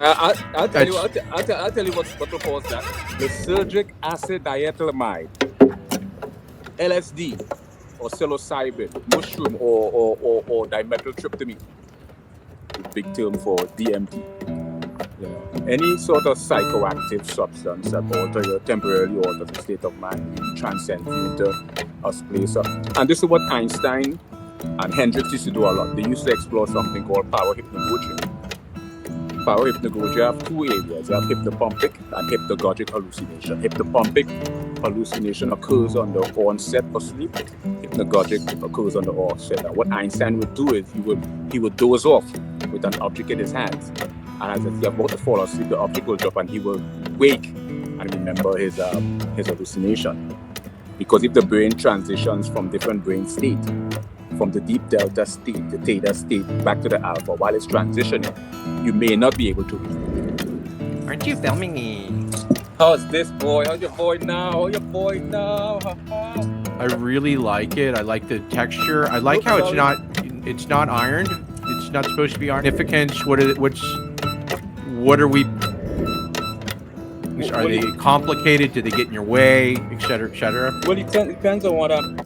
I'll tell you. I'll tell you what will cause that. Lysergic acid diethylamide, LSD, or psilocybin, mushroom, or dimethyltryptamine. The big term for DMT. Any sort of psychoactive substance that temporarily alters the state of mind, transcends you into a place of. And this is what Einstein and Hendricks used to do a lot. They used to explore something called power hypnagogia. Power hypnagogia have two areas. You have hypnopompic and hypnagogic hallucination. Hypnopompic hallucination occurs on the onset of sleep. Hypnagogic occurs on the offset. And what Einstein would do is he would doze off with an object in his hands. And as he's about to fall asleep, the object will drop and he will wake and remember his hallucination. Because if the brain transitions from different brain states, from the deep delta state, the theta state, back to the alpha, while it's transitioning, you may not be able to. Aren't you filming me? How's this boy? How's your boy now? I really like it. I like the texture. I like how it's not ironed. It's not supposed to be ironed. Significance. What are we? Are they complicated? Do they get in your way, etc., etc.? Well, it depends on what